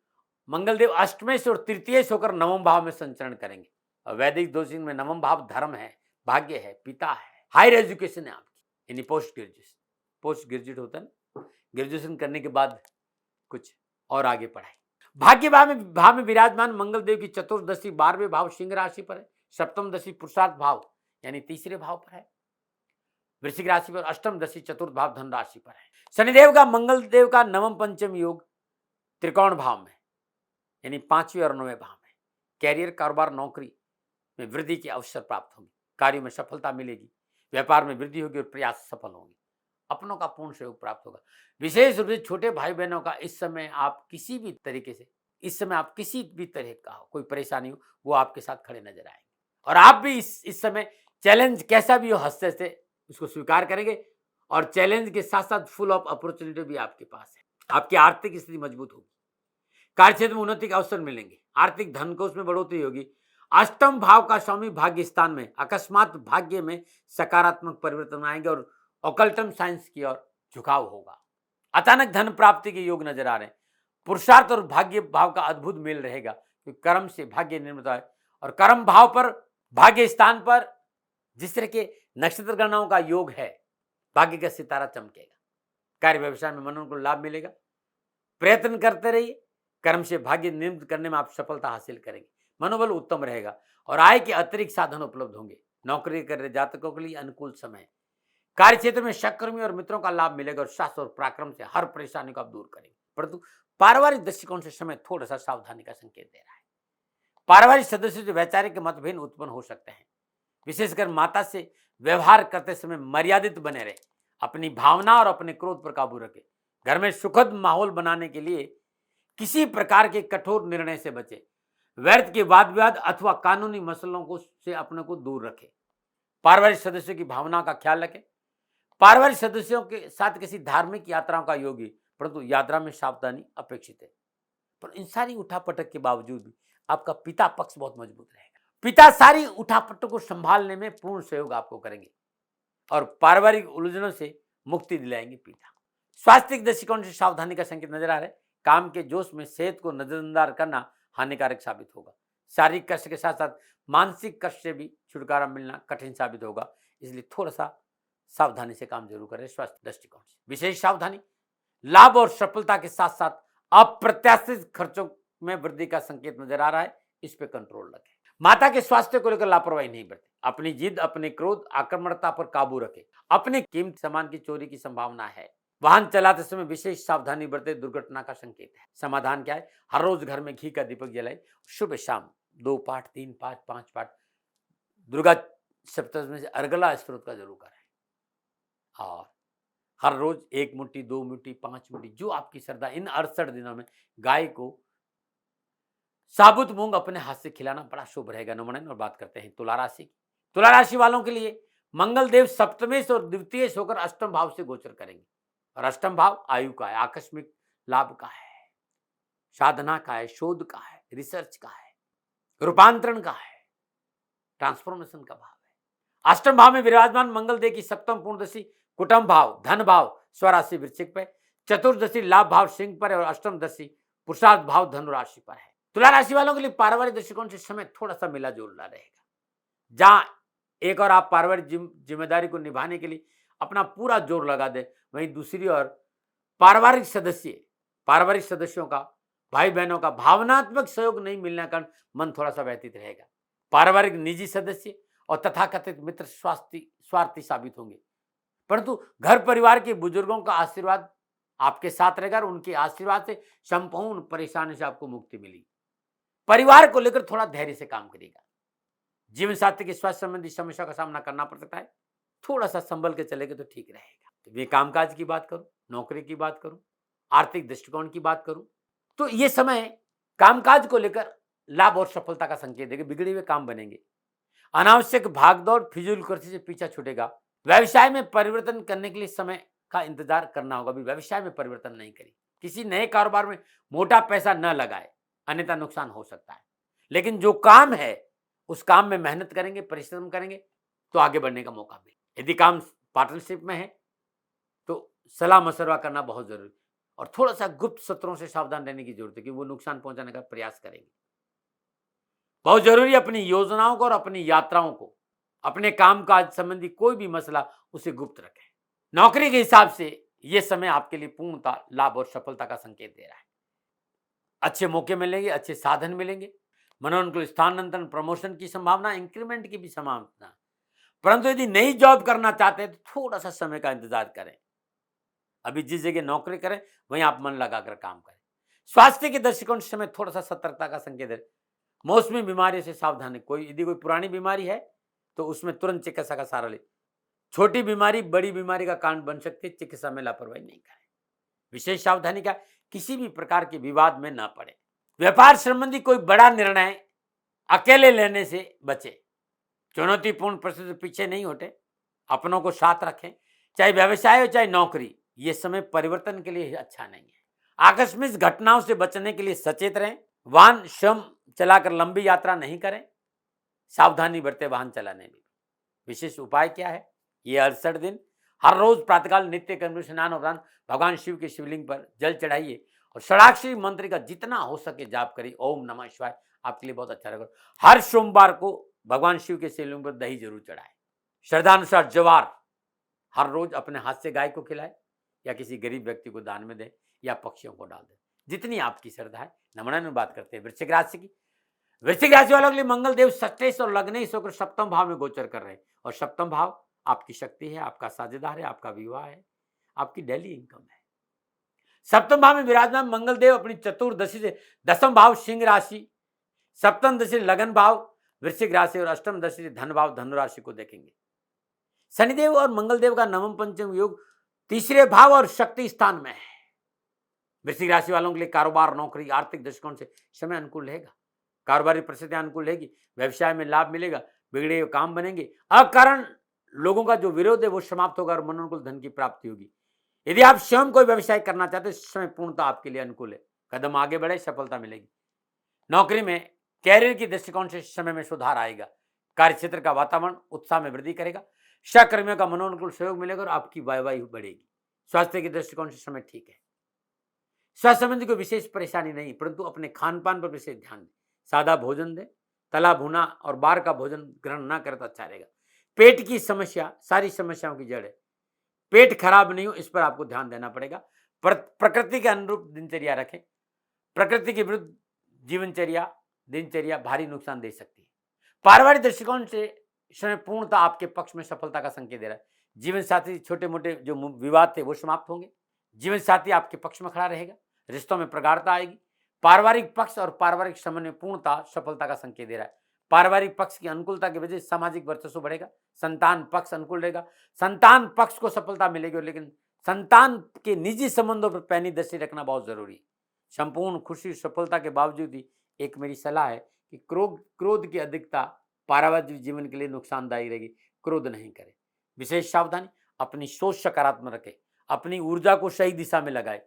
मंगलदेव अष्टमें से और तृतीय से होकर 9वें भाव में संचरण करेंगे। और वैदिक ज्योतिष में 9वां भाव धर्म है, भाग्य है, पिता है, हायर एजुकेशन है आपकी, यानी पोस्ट ग्रेजुएशन। पोस्ट ग्रेजुएट होता है ना, ग्रेजुएशन करने के बाद कुछ और आगे पढ़ाई। भाग्य भाव में विराजमान मंगलदेव की चतुर्दशी 12वें भाव सिंह राशि पर है। सप्तम दशी पुरुषार्थ भाव यानी तीसरे भाव पर है वृश्चिक राशि पर। अष्टम दशी चतुर्थ भाव धन राशि पर है। शनिदेव का मंगलदेव का नवम पंचम योग त्रिकोण भाव में यानी 5वें और 9वें भाव में। कैरियर, कारोबार, नौकरी में वृद्धि के अवसर प्राप्त होंगे। कार्यों में सफलता मिलेगी। व्यापार में वृद्धि होगी और प्रयास सफल होंगे। अपनों का पूर्ण सहयोग प्राप्त होगा। विशेष रूप से छोटे भाई बहनों का इस समय आप किसी भी तरीके से, इस समय आप किसी भी तरह का हो, कोई परेशानी हो, वो आपके साथ खड़े नजर आएंगे और आप भी इस समय चैलेंज कैसा भी हो हंसते से उसको स्वीकार करेंगे और चैलेंज के साथ साथ फुल ऑफ अपॉर्चुनिटी भी आपके पास है। आपकी आर्थिक स्थिति मजबूत होगी। कार्य क्षेत्र में उन्नति के अवसर मिलेंगे। आर्थिक धन कोष में बढ़ोतरी होगी। अष्टम भाव का स्वामी भाग्य स्थान में अकस्मात भाग्य में सकारात्मक परिवर्तन आएंगे और ऑकल्टम साइंस की ओर झुकाव होगा। अचानक धन प्राप्ति के योग नजर आ रहे हैं। पुरुषार्थ और भाग्य भाव का अद्भुत मेल रहेगा क्योंकि कर्म से भाग्य निर्मित है और कर्म भाव पर भाग्य स्थान पर जिस तरह के नक्षत्र गणनाओं का योग है, भाग्य का सितारा चमकेगा। कार्य व्यवसाय में मनों को लाभ मिलेगा। प्रयत्न करते रहिए। कर्म से भाग्य निर्मित करने में आप सफलता हासिल करेंगे। मनोबल उत्तम रहेगा और आय के अतिरिक्त साधन उपलब्ध होंगे। नौकरी कर रहे जातकों के लिए अनुकूल समय। कार्य क्षेत्र में सहकर्मी और मित्रों का लाभ मिलेगा और शास्त्र और पराक्रम से हर परेशानी को आप दूर करेंगे। परंतु पारिवारिक दृष्टिकोण से समय थोड़ा सा सावधानी का संकेत दे रहा है। पारिवारिक सदस्यों से वैचारिक मतभेद उत्पन्न हो सकते हैं। विशेषकर माता से व्यवहार करते समय मर्यादित बने रहे। अपनी भावना और अपने क्रोध पर काबू रखें। घर में सुखद माहौल बनाने के लिए किसी प्रकार के कठोर निर्णय से बचें। व्यर्थ के वाद विवाद अथवा कानूनी मसलों को से अपने को दूर रखें। पारिवारिक सदस्यों की भावना का ख्याल रखें। पारिवारिक सदस्यों के साथ किसी धार्मिक यात्राओं का योग है, परंतु यात्रा में सावधानी अपेक्षित है। पर इन सारी उठापटक के बावजूद भी आपका पिता पक्ष बहुत मजबूत रहेगा। पिता सारी उठापटक को संभालने में पूर्ण सहयोग आपको करेंगे और पारिवारिक उलझनों से मुक्ति दिलाएंगे पिता। स्वास्थ्य दृष्टिकोण से सावधानी का संकेत नजर आ रहा है। काम के जोश में सेहत को नजरअंदाज करना हानिकारक साबित होगा। शारीरिक कष्ट के साथ साथ मानसिक कष्ट से भी छुटकारा मिलना कठिन साबित होगा, इसलिए थोड़ा सा सावधानी से काम जरूर करें। स्वास्थ्य दृष्टिकोण से विशेष सावधानी, लाभ और सफलता के साथ साथ अप्रत्याशित खर्चों में वृद्धि का संकेत नजर आ रहा है, इस पे कंट्रोल रखें। माता के स्वास्थ्य को लेकर लापरवाही नहीं बरतें, अपनी जिद, अपने क्रोध, आक्रमणता पर काबू रखें। अपने कीमती सामान की चोरी की संभावना है। वाहन चलाते समय विशेष सावधानी बरते, दुर्घटना का संकेत है। समाधान क्या है? हर रोज घर में घी का दीपक जलाए, सुबह शाम 2 पाठ, 3 पाठ, 5 पाठ दुर्गा सप्तमी से अर्गला स्त्रोत का जरूर करें। और हर रोज 1 मुट्ठी, 2 मुट्ठी, 5 मुट्ठी, जो आपकी श्रद्धा, इन 68 दिनों में गाय को साबुत मूंग अपने हाथ से खिलाना बड़ा शुभ रहेगा। नमन। और बात करते हैं तुला राशि की। तुला राशि वालों के लिए मंगल देव सप्तमेश और द्वितीय होकर अष्टम भाव से गोचर करेंगे। और अष्टम भाव आयु का है, आकस्मिक लाभ का है, साधना का है, शोध का है, रिसर्च का है, रूपांतरण का है, ट्रांसफॉर्मेशन का भाव है। अष्टम भाव में विराजमान मंगल देव की सप्तम पूर्णदशी कुटुंब भाव, धन भाव स्वराशि वृश्चिक पे, चतुर्दशी लाभ भाव सिंह पर और अष्टम दशी पुरुषार्थ भाव धनु राशि पर है। तुला राशि वालों के लिए पारिवारिक दृष्टिकोण से समय थोड़ा सा मिला जुला रहेगा। जहां एक और आप पारिवारिक जिम्मेदारी को निभाने के लिए अपना पूरा जोर लगा दे, वहीं दूसरी ओर पारिवारिक सदस्यों का, भाई बहनों का भावनात्मक सहयोग नहीं मिलने का मन थोड़ा सा व्यतीत रहेगा। पारिवारिक निजी सदस्य और तथाकथित मित्र स्वार्थी साबित होंगे, परंतु घर परिवार के बुजुर्गों का आशीर्वाद आपके साथ रहेगा और उनके आशीर्वाद से संपूर्ण परेशानी से आपको मुक्ति मिलेगी। परिवार को लेकर थोड़ा धैर्य से काम करेगा। जीवन साथी के स्वास्थ्य संबंधी समस्या का सामना करना पड़ सकता है, थोड़ा सा संभल के चलेगा तो ठीक रहेगा। तो ये कामकाज की बात करूं, नौकरी की बात करूं, आर्थिक दृष्टिकोण की बात करूं, तो ये समय कामकाज को लेकर लाभ और सफलता का संकेत देगा। बिगड़े हुए काम बनेंगे, अनावश्यक भागदौड़, फिजूल खर्ची से पीछा छूटेगा। व्यवसाय में परिवर्तन करने के लिए समय का इंतजार करना होगा। अभी व्यवसाय में परिवर्तन नहीं करें, किसी नए कारोबार में मोटा पैसा न लगाए, अन्यथा नुकसान हो सकता है। लेकिन जो काम है उस काम में मेहनत करेंगे, परिश्रम करेंगे तो आगे बढ़ने का मौका मिले। यदि काम पार्टनरशिप में है तो सलाह मशवरा करना बहुत जरूरी, और थोड़ा सा गुप्त शत्रुओं से सावधान रहने की जरूरत है कि वो नुकसान पहुंचाने का प्रयास करेंगे। बहुत जरूरी अपनी योजनाओं को और अपनी यात्राओं को, अपने कामकाज संबंधी कोई भी मसला उसे गुप्त रखें। नौकरी के हिसाब से यह समय आपके लिए पूर्णतः लाभ और सफलता का संकेत दे रहा है। अच्छे मौके मिलेंगे, अच्छे साधन मिलेंगे, मनोनुकूल स्थानांतरण, प्रमोशन की संभावना, इंक्रीमेंट की भी संभावना। परंतु यदि नई जॉब करना चाहते हैं तो थोड़ा सा समय का इंतजार करें। अभी जिस जगह नौकरी करें वहीं आप मन लगाकर काम करें। स्वास्थ्य के दृष्टिकोण से समय थोड़ा सा सतर्कता का संकेत है। मौसमी बीमारी से सावधानी, यदि कोई पुरानी बीमारी है तो उसमें तुरंत चिकित्सा का सहारा ले। छोटी बीमारी बड़ी बीमारी का कारण बन सकती है, चिकित्सा में लापरवाही नहीं करें। विशेष सावधानी का, किसी भी प्रकार के विवाद में ना पड़े। व्यापार संबंधी कोई बड़ा निर्णय अकेले लेने से बचे। चुनौतीपूर्ण परिस्थिति से पीछे नहीं हटे, अपनों को साथ रखें। चाहे व्यवसाय हो चाहे नौकरी, ये समय परिवर्तन के लिए अच्छा नहीं है। आकस्मिक घटनाओं से बचने के लिए सचेत रहें। वाहन स्वयं चलाकर लंबी यात्रा नहीं करें, सावधानी बरतें वाहन चलाने में। विशेष उपाय क्या है? ये 68 दिन हर रोज प्रातःकाल नित्य कर्म स्नान उपरांत भगवान शिव के शिवलिंग पर जल चढ़ाइए और षडाक्षरी मंत्र का जितना हो सके जाप करिए। ओम नमः शिवाय, आपके लिए बहुत अच्छा रहेगा। हर सोमवार को भगवान शिव के शिवलिंग पर दही जरूर चढ़ाए। श्रद्धानुसार जवार हर रोज अपने हाथ से गाय को खिलाए या किसी गरीब व्यक्ति को दान में दे या पक्षियों को डाल दे, जितनी आपकी श्रद्धा है। नमन। बात करते हैं वृश्चिक राशि की। वृश्चिक राशि वालों के लिए मंगल देव सत्तेश और लग्नेश होकर सप्तम भाव में गोचर कर रहे हैं। और सप्तम भाव आपकी शक्ति है, आपका साझेदार है, आपका विवाह है, आपकी डेली इनकम है। सप्तम भाव में विराजमान मंगल देव अपनी चतुर्दशी से दसम भाव सिंह राशि, सप्तम दशा लगन भाव वृश्चिक राशि और अष्टम दशा से धन भाव धनु राशि को देखेंगे। शनिदेव और मंगल देव का नवम पंचम योग तीसरे भाव और शक्ति स्थान में है। वृश्चिक राशि वालों के लिए कारोबार, नौकरी, आर्थिक दृष्टिकोण से समय अनुकूल रहेगा। कारोबारी परिस्थितियां अनुकूल रहेगी, व्यवसाय में लाभ मिलेगा, बिगड़े हुए काम बनेंगे, अकारण लोगों का जो विरोध है वो समाप्त होगा और मनोनुकूल धन की प्राप्ति होगी। यदि आप स्वयं कोई व्यवसाय करना चाहते हैं, समय पूर्णतः आपके लिए अनुकूल है। कदम आगे बढ़े, सफलता मिलेगी। नौकरी में कैरियर की दृष्टिकोण से समय में सुधार आएगा। कार्यक्षेत्र का वातावरण उत्साह में वृद्धि करेगा। सहकर्मियों का मनोनुकूल सहयोग मिलेगा और आपकी वाहवाही बढ़ेगी। स्वास्थ्य के दृष्टिकोण से समय ठीक है। स्वास्थ्य संबंधी कोई विशेष परेशानी नहीं, परंतु अपने खान पान पर विशेष ध्यान दें। सादा भोजन दें, तला भुना और बाहर का भोजन ग्रहण ना करे तो अच्छा रहेगा। पेट की समस्या सारी समस्याओं की जड़ है। पेट खराब नहीं हो इस पर आपको ध्यान देना पड़ेगा। प्रकृति के अनुरूप दिनचर्या रखें। प्रकृति के विरुद्ध जीवनचर्या दिनचर्या भारी नुकसान दे सकती है। पारिवारिक दृष्टिकोण से समय पूर्णतः आपके पक्ष में सफलता का संकेत दे रहा है। जीवन साथी छोटे मोटे जो विवाद थे वो समाप्त होंगे। जीवन साथी आपके पक्ष में खड़ा रहेगा। रिश्तों में प्रगाढ़ता आएगी। पारिवारिक पक्ष और पारिवारिक समन्वय पूर्णतः सफलता का संकेत दे रहा है। पारिवारिक पक्ष की अनुकूलता की वजह से सामाजिक वर्चस्व बढ़ेगा। संतान पक्ष अनुकूल रहेगा। संतान पक्ष को सफलता मिलेगी, लेकिन संतान के निजी संबंधों पर पैनी दृष्टि रखना बहुत जरूरी है। संपूर्ण खुशी सफलता के बावजूद भी एक मेरी सलाह है कि क्रोध की अधिकता पारिवारिक जीवन के लिए नुकसानदायी रहेगी। क्रोध नहीं करें। विशेष सावधानी, अपनी सोच सकारात्मक रखें। अपनी ऊर्जा को सही दिशा में लगाएं।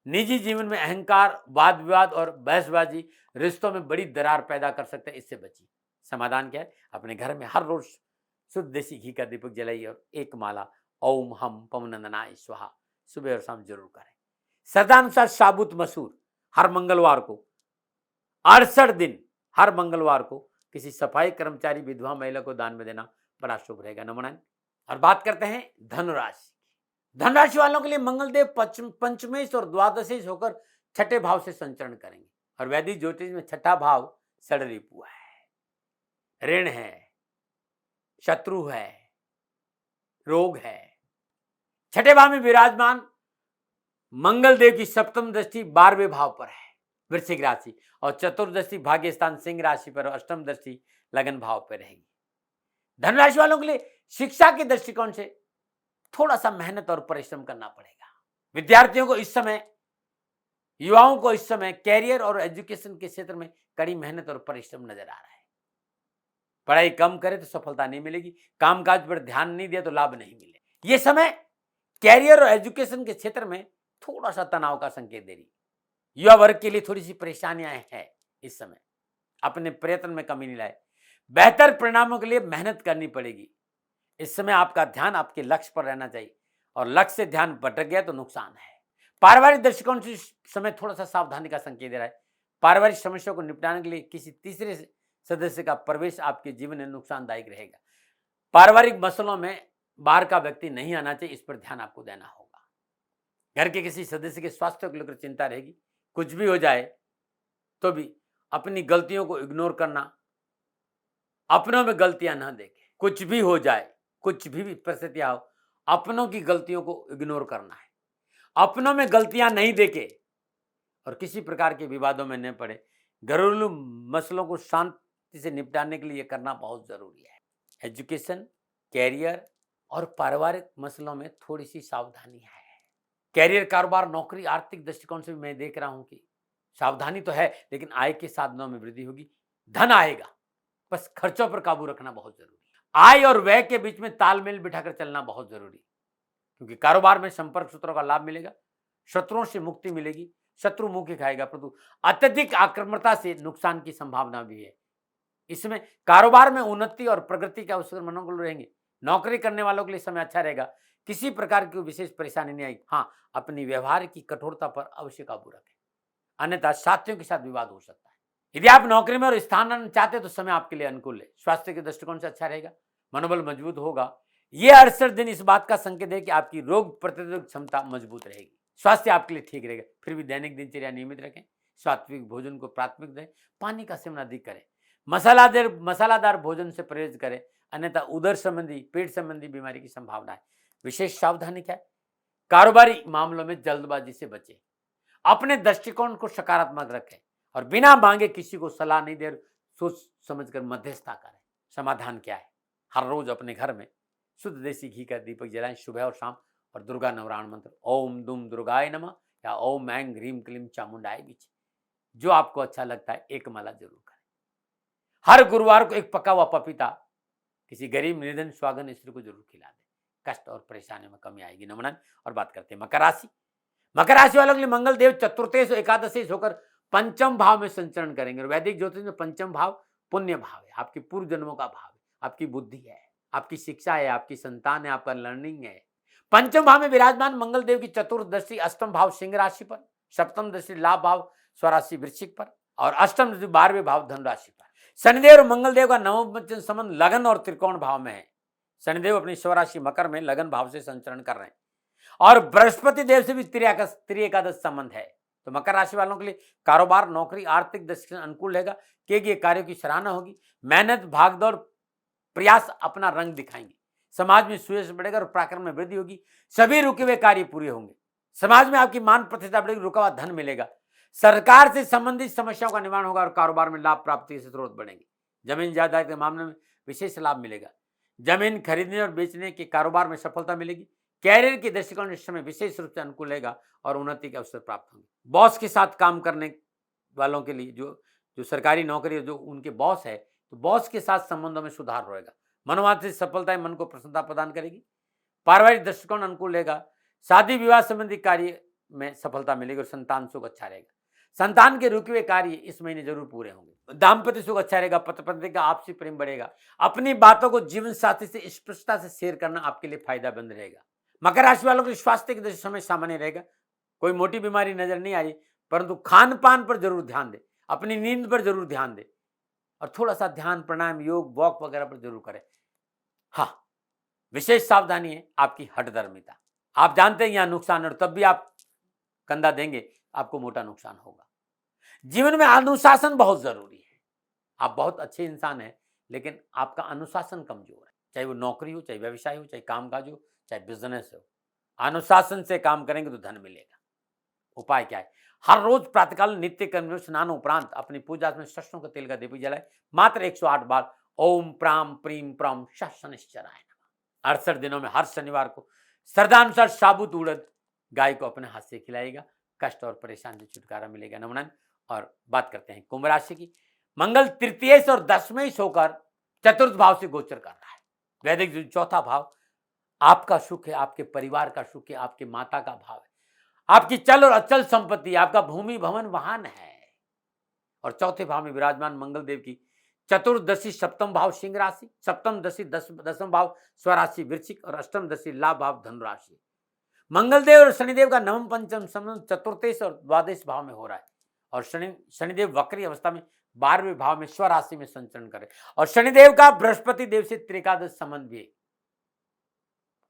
निजी जीवन में अहंकार, वाद विवाद और बहसबाजी रिश्तों में बड़ी दरार पैदा कर सकते हैं, इससे बचिए। समाधान क्या है? अपने घर में हर रोज शुद्ध देसी घी का दीपक जलाइए और एक माला ओम हम पवनंदनाय स्वाहा सुबह और शाम जरूर करें। श्रद्धानुसार साबुत मसूर हर मंगलवार को 68 दिन हर मंगलवार को किसी सफाई कर्मचारी विधवा महिला को दान में देना बड़ा शुभ रहेगा। नमन। और बात करते हैं धनुराशि। धनुराशि वालों के लिए मंगलदेव पंचमेश और द्वादशेश होकर छठे भाव से संचरण करेंगे। और वैदिक ज्योतिष में छठा भाव षडरिपु है, ऋण है, शत्रु है, रोग है। छठे भाव में विराजमान मंगलदेव की सप्तम दृष्टि 12वें भाव पर है, वृश्चिक राशि, और चतुर्दृष्टि भाग्य स्थान सिंह राशि पर और अष्टम दृष्टि लगन भाव पर रहेगी। धनुराशि वालों के लिए शिक्षा के दृष्टिकोण से थोड़ा सा मेहनत और परिश्रम करना पड़ेगा। विद्यार्थियों को इस समय, युवाओं को इस समय कैरियर और एजुकेशन के क्षेत्र में कड़ी मेहनत और परिश्रम नजर आ रहा है। पढ़ाई कम करे तो सफलता नहीं मिलेगी। कामकाज पर ध्यान नहीं दिया तो लाभ नहीं मिले। यह समय कैरियर और एजुकेशन के क्षेत्र में थोड़ा सा तनाव का संकेत दे रही। युवा वर्ग के लिए थोड़ी सी परेशानियां हैं इस समय। अपने प्रयत्न में कमी नहीं लाए। बेहतर परिणामों के लिए मेहनत करनी पड़ेगी। इस समय आपका ध्यान आपके लक्ष्य पर रहना चाहिए, और लक्ष्य से ध्यान भटक गया तो नुकसान है। पारिवारिक दृष्टिकोण से समय थोड़ा सा सावधानी का संकेत दे रहा है। पारिवारिक समस्या को निपटाने के लिए किसी तीसरे सदस्य का प्रवेश आपके जीवन में नुकसानदायक रहेगा। पारिवारिक मसलों में बाहर का व्यक्ति नहीं आना चाहिए, इस पर ध्यान आपको देना होगा। घर के किसी सदस्य के स्वास्थ्य को लेकर चिंता रहेगी। कुछ भी हो जाए तो भी अपनी गलतियों को इग्नोर करना, अपनों में गलतियां ना देखें। कुछ भी हो जाए, कुछ भी परिस्थितियां हो, अपनों की गलतियों को इग्नोर करना है। अपनों में गलतियां नहीं देखे और किसी प्रकार के विवादों में न पड़े। घरेलू मसलों को शांति से निपटाने के लिए करना बहुत जरूरी है। एजुकेशन, कैरियर और पारिवारिक मसलों में थोड़ी सी सावधानी है। कैरियर, कारोबार, नौकरी, आर्थिक दृष्टिकोण से भी मैं देख रहा हूं कि सावधानी तो है, लेकिन आय के साधनों में वृद्धि होगी। धन आएगा, बस खर्चों पर काबू रखना बहुत जरूरी है। आय और व्यय के बीच में तालमेल बिठाकर चलना बहुत जरूरी है, क्योंकि कारोबार में संपर्क सूत्रों का लाभ मिलेगा। शत्रुओं से मुक्ति मिलेगी। शत्रु मुंह की खाएगा, परंतु अत्यधिक आक्रामकता से नुकसान की संभावना भी है। इसमें कारोबार में उन्नति और प्रगति के अवसर मनोनुकूल रहेंगे। नौकरी करने वालों के लिए समय अच्छा रहेगा। किसी प्रकार की विशेष परेशानी नहीं आएगी। हाँ, अपनी व्यवहार की कठोरता पर अवश्य काबू रखें, अन्यथा साथियों के साथ विवाद हो सकता है। यदि आप नौकरी में और स्थानांतरण चाहते हैं तो समय आपके लिए अनुकूल है। स्वास्थ्य के दृष्टिकोण से अच्छा रहेगा। मनोबल मजबूत होगा। यह 68 दिन इस बात का संकेत है कि आपकी रोग प्रतिरोधक क्षमता मजबूत रहेगी। स्वास्थ्य आपके लिए ठीक रहेगा। फिर भी दैनिक दिनचर्या नियमित रखें। सात्विक भोजन को प्राथमिकता दें। पानी का सेवन अधिक करें। मसालादार भोजन से परहेज करें, अन्यथा उदर संबंधी, पेट संबंधी बीमारी की संभावना है। विशेष सावधानी क्या है? कारोबारी मामलों में जल्दबाजी से बचें। अपने दृष्टिकोण को सकारात्मक रखें और बिना मांगे किसी को सलाह नहीं दे, सोच समझकर मध्यस्थता करें। समाधान क्या है? हर रोज अपने घर में शुद्ध देसी घी का दीपक जलाएं सुबह और शाम, और दुर्गा नवराण मंत्र ओम दुम दुर्गाय नमः या ओम ऐं ह्रीम क्लीम चामुंडाय बीच, जो आपको अच्छा लगता है, एक माला जरूर करें। हर गुरुवार को एक पका हुआ पपीता किसी गरीब, निर्धन, स्वागन स्त्री को जरूर खिला दें। कष्ट और परेशानियों में कमी आएगी। नमन। और बात करते हैं मकर राशि। मकर राशि वालों के लिए मंगल देव चतुर्थेश और एकादशेश होकर पंचम भाव में संचरण करेंगे। और वैदिक ज्योतिष में पंचम भाव पुण्य भाव है, आपकी पूर्व जन्मों का भाव है, आपकी बुद्धि है, आपकी शिक्षा है, आपकी संतान है, आपका लर्निंग है। पंचम भाव में विराजमान मंगल देव की चतुर्थ दृष्टि अष्टम भाव सिंह राशि पर, सप्तम दृष्टि लाभ भाव स्वराशि वृश्चिक पर, और अष्टम दृष्टि 12वें भाव धन राशि पर। शनिदेव और मंगल देव का नवम पंचम संबंध लगन और त्रिकोण भाव में है। शनिदेव अपनी स्वराशि मकर में लगन भाव से संचरण कर रहे हैं और बृहस्पति देव से भी त्रिएकादश संबंध है। तो मकर राशि वालों के लिए कारोबार, नौकरी, आर्थिक दृष्टि से अनुकूल रहेगा। किए गए कार्यों की सराहना होगी। मेहनत, भागदौड़, प्रयास अपना रंग दिखाएंगे। समाज में सुयश बढ़ेगा और पराक्रम में वृद्धि होगी। सभी रुके हुए कार्य पूरे होंगे। समाज में आपकी मान प्रतिष्ठा बढ़ेगी, रुका हुआ धन मिलेगा। सरकार से संबंधित समस्याओं का निवारण होगा और कारोबार में लाभ प्राप्ति के स्रोत बढ़ेंगे। जमीन जायदाद के मामले में विशेष लाभ मिलेगा। जमीन खरीदने और बेचने के कारोबार में सफलता मिलेगी। कैरियर के दृष्टिकोण इस समय विशेष रूप से अनुकूल रहेगा और उन्नति के अवसर प्राप्त होंगे। बॉस के साथ काम करने वालों के लिए जो सरकारी नौकरी जो उनके बॉस है, तो बॉस के साथ संबंधों में सुधार होगा। मनोवांछित से सफलताएं मन को प्रसन्नता प्रदान करेगी। पारिवारिक दृष्टिकोण अनुकूल रहेगा। शादी विवाह संबंधी कार्य में सफलता मिलेगी और संतान सुख अच्छा रहेगा। संतान के रुके हुए कार्य इस महीने जरूर पूरे होंगे। दाम्पत्य सुख अच्छा रहेगा। पति पत्नी का आपसी प्रेम बढ़ेगा। अपनी बातों को जीवन साथी से स्पष्टता से शेयर करना आपके लिए फायदेमंद रहेगा। मकर राशि वालों के स्वास्थ्य की दृष्टि समय सामान्य रहेगा। कोई मोटी बीमारी नजर नहीं आ रही, परंतु खान पान पर जरूर ध्यान दें। अपनी नींद पर जरूर ध्यान दें और थोड़ा सा ध्यान, प्राणायाम, योग, वॉक वगैरह पर जरूर करें। हाँ, विशेष सावधानी है आपकी हठधर्मिता। आप जानते हैं यहाँ नुकसान और तब भी आप कंधा देंगे, आपको मोटा नुकसान होगा। जीवन में अनुशासन बहुत जरूरी है। आप बहुत अच्छे इंसान हैं, लेकिन आपका अनुशासन कमजोर है। चाहे वो नौकरी हो, चाहे व्यवसाय हो, चाहे कामकाज हो, चाहे बिजनेस हो, अनुशासन से काम करेंगे तो धन मिलेगा। उपाय क्या है? हर रोज प्रातःकाल नित्य कर्म स्नान उपरांत अपनी पूजा में सरसों का तेल का दीपक जलाए। मात्र 108 बार ओम प्राम प्रीम प्रम शनिश्चराय नमः 68 दिनों में हर शनिवार को श्रद्धानुसार साबुत उड़द गाय को अपने हाथ से खिलाएगा। कष्ट और परेशानी से छुटकारा मिलेगा। नमन। और बात करते हैं कुंभ राशि की। मंगल तृतीय और 10वें होकर चतुर्थ भाव से गोचर कर रहा है। वैदिक जो चौथा भाव आपका सुख है, आपके परिवार का सुख है, आपके माता का भाव है, आपकी चल और अचल संपत्ति, आपका भूमि भवन वाहन है। और चौथे भाव में विराजमान मंगल देव की चतुर्दशी सप्तम भाव सिंह राशि, सप्तम दशी दसम भाव स्वराशि वृश्चिक और अष्टम दशी लाभ भाव धनु राशि। मंगलदेव और शनिदेव का नवम पंचम संबंध चतुर्थेश और द्वादश भाव में हो रहा है और शनिदेव वक्री अवस्था में 12वें भाव में स्वराशि में संचरण करे और शनिदेव का बृहस्पति देव से त्रिकादश संबंध भी है।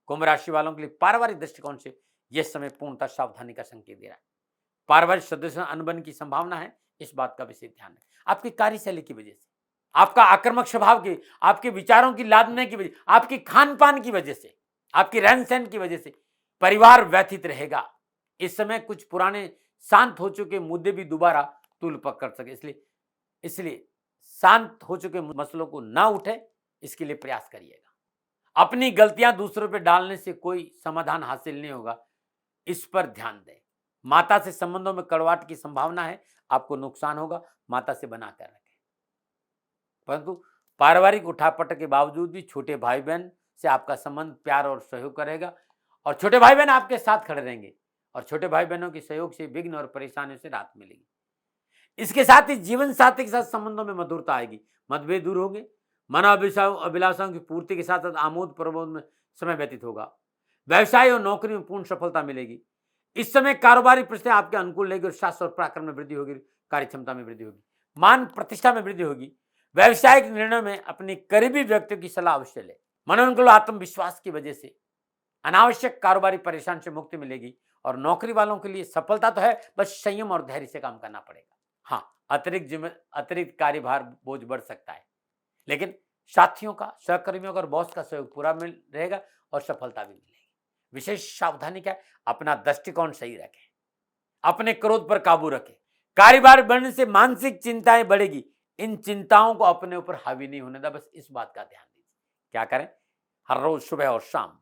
कुंभ राशि वालों के लिए पारिवारिक दृष्टिकोण से यह समय पूर्णतः सावधानी का संकेत दे रहा है। पारिवारिक सदस्य अनबन की संभावना है, इस बात का विशेष ध्यान रखें। आपकी कार्यशैली की वजह से, आपका आक्रामक स्वभाव की, आपके विचारों की लादने की वजह, आपकी खान पान की वजह से, आपकी रहन सहन की वजह से परिवार व्यथित रहेगा। इस समय कुछ पुराने शांत हो चुके मुद्दे भी दोबारा तूल पकड़ सके, इसलिए शांत हो चुके मसलों को ना उठे, इसके लिए प्रयास करिएगा। अपनी गलतियां दूसरों पर डालने से कोई समाधान हासिल नहीं होगा, इस पर ध्यान दें। माता से संबंधों में कड़वाहट की संभावना है, आपको नुकसान होगा, माता से बनाकर रखें। परंतु पारिवारिक उठापटक के बावजूद भी छोटे भाई बहन से आपका संबंध प्यार और सहयोग करेगा और छोटे भाई बहन आपके साथ खड़े रहेंगे और छोटे भाई बहनों के सहयोग से विघ्न और परेशानियों से राहत मिलेगी। इसके साथ ही जीवन साथी के साथ संबंधों में मधुरता आएगी, मतभेद दूर होंगे, अभिलाषाओं की पूर्ति के साथ साथ आमोद प्रमोद में समय व्यतीत होगा। व्यवसाय और नौकरी में पूर्ण सफलता मिलेगी। इस समय कारोबारी परिस्थितियां आपके अनुकूल रहेगी और शास्त्र और पराक्रम में वृद्धि होगी, कार्य क्षमता में वृद्धि होगी, मान प्रतिष्ठा में वृद्धि होगी। व्यवसायिक निर्णय में अपनी करीबी व्यक्तियों की सलाह अवश्य ले। मनोनुकूल आत्मविश्वास की वजह से अनावश्यक कारोबारी परेशान से मुक्ति मिलेगी और नौकरी वालों के लिए सफलता तो है, बस संयम और धैर्य से काम करना पड़ेगा। हाँ, अतिरिक्त कार्यभार बोझ बढ़ सकता है, लेकिन साथियों का, सहकर्मियों का और बॉस का सहयोग पूरा मिल रहेगा और सफलता भी मिलेगी। विशेष सावधानी क्या है? अपना दृष्टिकोण सही रखें, अपने क्रोध पर काबू रखें। कार्यभार बढ़ने से मानसिक चिंताएं बढ़ेगी, इन चिंताओं को अपने ऊपर हावी नहीं होने दें, बस इस बात का ध्यान दीजिए। क्या करें? हर रोज सुबह और शाम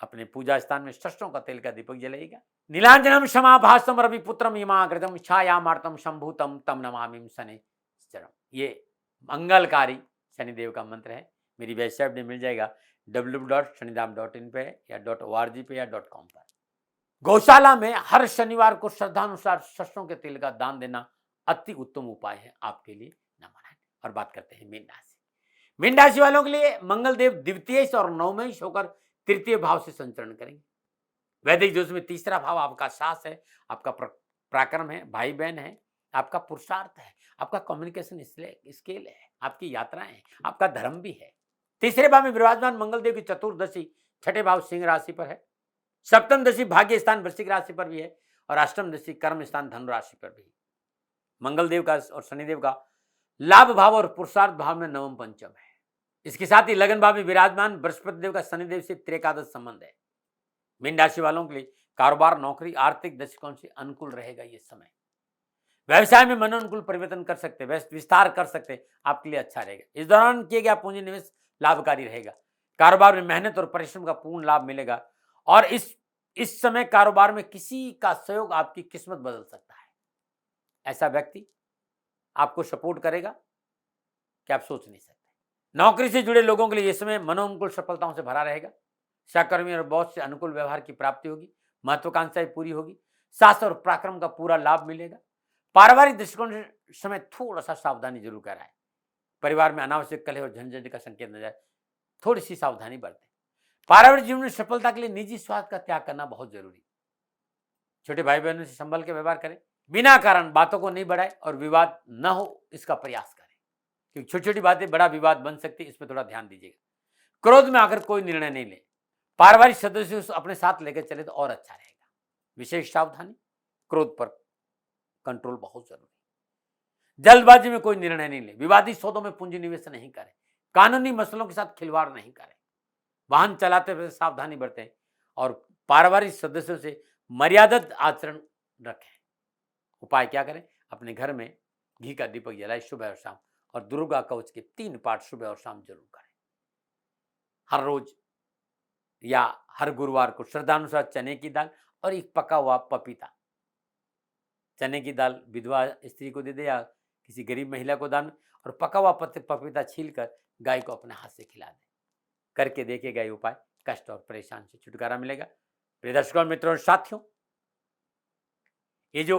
अपने पूजा स्थान में सरसों का तेल का दीपक जलाइएगा। नीलांजनम क्षमाभासम रविपुत्रम इमाग्रतम छायामार्तम शंभुतम तम नमामि शनिश्चरम। ये मंगलकारी शनिदेव का मंत्र है। मेरी वेबसाइट में मिल जाएगा www.shanidam.in पे या .org पे या .com पर। गौशाला में हर शनिवार को श्रद्धानुसार सरसों के तेल का दान देना अति उत्तम उपाय है आपके लिए। नमन है। और बात करते हैं मीन राशि। मीन राशि वालों के लिए मंगल देव द्वितीय और नवमें होकर तृतीय भाव से संचरण करेंगे। वैदिक ज्योतिष में तीसरा भाव आपका सास है, आपका पराक्रम है, भाई बहन है, आपका पुरुषार्थ है, आपका कम्युनिकेशन स्किल है, आपकी यात्राएं हैं, आपका धर्म भी है। तीसरे भाव में विराजमान मंगल देव की चतुर्दशी छठे भाव सिंह राशि पर है, सप्तम दशा भाग्य स्थान वृश्चिक राशि पर भी है और अष्टम दशा कर्म स्थान धनु राशि पर भी। मंगल देव का और शनिदेव का लाभ भाव और पुरुषार्थ भाव में नवम पंचम है। इसके साथ ही लगन भाव में विराजमान बृहस्पति देव का शनिदेव से त्रिकादश संबंध है। मीन राशि वालों के लिए कारोबार, नौकरी, आर्थिक दृष्टिकोण से अनुकूल रहेगा ये समय। व्यवसाय में मनोनुकूल परिवर्तन कर सकते, विस्तार कर सकते, आपके लिए अच्छा रहेगा। इस दौरान किए गया पूंजी निवेश लाभकारी रहेगा। कारोबार में मेहनत और परिश्रम का पूर्ण लाभ मिलेगा और इस समय कारोबार में किसी का सहयोग आपकी किस्मत बदल सकता है। ऐसा व्यक्ति आपको सपोर्ट करेगा कि आप सोच नहीं सकते। नौकरी से जुड़े लोगों के लिए यह समय मनोनुकूल सफलताओं से भरा रहेगा। सहकर्मी और बॉस से अनुकूल व्यवहार की प्राप्ति होगी, महत्वाकांक्षाएं पूरी होगी, साहस और पराक्रम का पूरा लाभ मिलेगा। पारिवारिक दृष्टिकोण से समय थोड़ा सा सावधानी जरूर कराए। परिवार में अनावश्यक कलह और झंझट का संकेत न जाए, थोड़ी सी सावधानी बरतें। पारिवारिक जीवन में सफलता के लिए निजी स्वार्थ का त्याग करना बहुत जरूरी। छोटे भाई बहनों से संभल के व्यवहार करें, बिना कारण बातों को नहीं बढ़ाए और विवाद न हो इसका प्रयास करें, क्योंकि छोटी छोटी बातें बड़ा विवाद बन सकती है, इस पर थोड़ा ध्यान दीजिएगा। क्रोध में आकर कोई निर्णय नहीं ले। पारिवारिक सदस्यों से अपने साथ लेकर चले तो और अच्छा रहेगा। विशेष सावधानी, क्रोध पर कंट्रोल बहुत जरूरी। जल्दबाजी में कोई निर्णय नहीं ले। विवादी सौदों में पूंजी निवेश नहीं करें। कानूनी मसलों के साथ खिलवाड़ नहीं करें। वाहन चलाते हुए सावधानी बरतें और पारिवारिक सदस्यों से मर्यादित आचरण रखें। उपाय क्या करें? अपने घर में घी का दीपक जलाए सुबह और शाम और दुर्गा कवच के 3 पाठ सुबह और शाम जरूर करें। हर रोज या हर गुरुवार को श्रद्धानुसार चने की दाल और एक पका हुआ पपीता, चने की दाल विधवा स्त्री को दे दे या किसी गरीब महिला को दान, और पका हुआ पपीता छीलकर गाय को अपने हाथ से खिला दे। करके देखेगा ये उपाय, कष्ट और परेशान से छुटकारा मिलेगा। प्रिय दर्शकों, मित्रों, साथियों, ये जो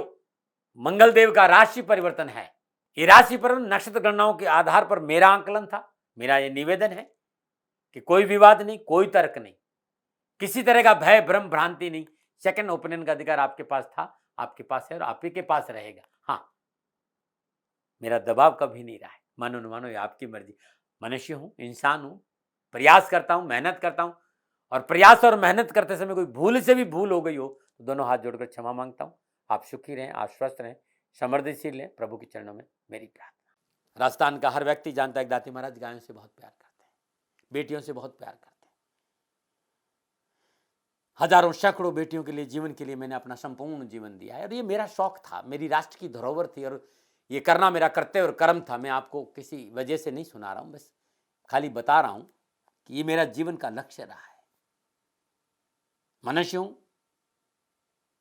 मंगल देव का राशि परिवर्तन है, ये राशि परिवर्तन नक्षत्र गणनाओं के आधार पर मेरा आंकलन था। मेरा ये निवेदन है कि कोई विवाद नहीं, कोई तर्क नहीं, किसी तरह का भय भ्रम भ्रांति नहीं। सेकंड ओपिनियन का अधिकार आपके पास था, आपके पास है और आप ही के पास रहेगा। हाँ, मेरा दबाव कभी नहीं रहा है। मानो न मानो, ये आपकी मर्जी। मनुष्य हूं, इंसान हूं, प्रयास करता हूं, मेहनत करता हूं, और प्रयास और मेहनत करते समय कोई भूल से भी भूल हो गई हो तो दोनों हाथ जोड़कर क्षमा मांगता हूं। आप सुखी रहें, आप स्वस्थ रहें, समृद्धिशील रहें, प्रभु के चरणों में मेरी प्रार्थना। राजस्थान का हर व्यक्ति जानता है दाती महाराज गायों से बहुत प्यार करते हैं, बेटियों से बहुत प्यार करते हैं। हजारों सैकड़ों बेटियों के लिए, जीवन के लिए मैंने अपना संपूर्ण जीवन दिया है और ये मेरा शौक था, मेरी राष्ट्र की धरोहर थी और ये करना मेरा कर्तव्य और कर्म था। मैं आपको किसी वजह से नहीं सुना रहा हूं, बस खाली बता रहा हूं कि ये मेरा जीवन का लक्ष्य रहा है। मनुष्य हूं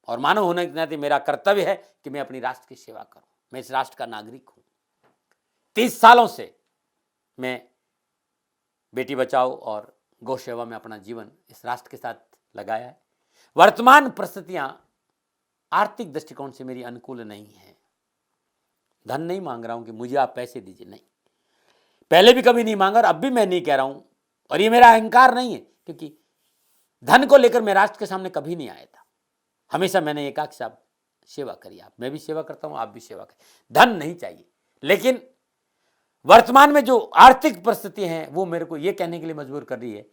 और मानव होने के नाते मेरा कर्तव्य है कि मैं अपनी राष्ट्र की सेवा करूं। मैं इस राष्ट्र का नागरिक हूं। 30 सालों से मैं बेटी बचाओ और गौ सेवा में अपना जीवन इस राष्ट्र के साथ लगाया है। वर्तमान परिस्थितियां आर्थिक दृष्टिकोण से मेरी अनुकूल नहीं है। धन नहीं मांग रहा हूं कि मुझे आप पैसे दीजिए, नहीं, पहले भी कभी नहीं मांगा और अब भी मैं नहीं कह रहा हूं, और ये मेरा अहंकार नहीं है, क्योंकि धन को लेकर मैं राष्ट्र के सामने कभी नहीं आया था। हमेशा मैंने ये कहा कि साहब सेवा करिए, आप, मैं भी सेवा करता हूं, आप भी सेवा करें, धन नहीं चाहिए। लेकिन वर्तमान में जो आर्थिक परिस्थिति है वो मेरे को ये कहने के लिए मजबूर कर रही है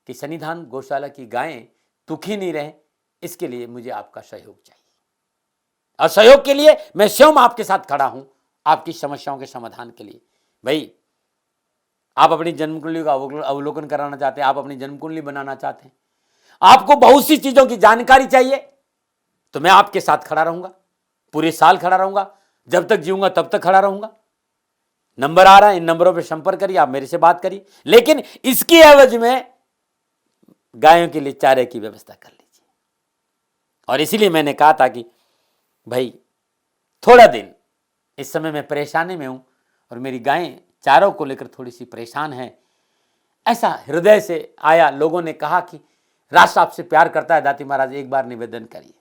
कि सन्निधान गौशाला की गायें दुखी नहीं रहे, इसके लिए मुझे आपका सहयोग चाहिए। और सहयोग के लिए मैं स्वयं आपके साथ खड़ा हूं, आपकी समस्याओं के समाधान के लिए। भाई, आप अपनी जन्म कुंडली का अवलोकन कराना चाहते हैं, आप अपनी जन्म कुंडली बनाना चाहते हैं, आपको बहुत सी चीजों की जानकारी चाहिए, तो मैं आपके साथ खड़ा रहूंगा, पूरे साल खड़ा रहूंगा, जब तक जीऊंगा तब तक खड़ा रहूंगा। नंबर आ रहा है, इन नंबरों पर संपर्क करिए, आप मेरे से बात करिए, लेकिन इसकी एवज में गायों के लिए चारे की व्यवस्था कर लीजिए। और इसीलिए मैंने कहा था कि भाई थोड़ा दिन इस समय मैं परेशानी में हूं और मेरी गायें चारों को लेकर थोड़ी सी परेशान है। ऐसा हृदय से आया, लोगों ने कहा कि राष्ट्र आपसे प्यार करता है दाती महाराज, एक बार निवेदन करिए।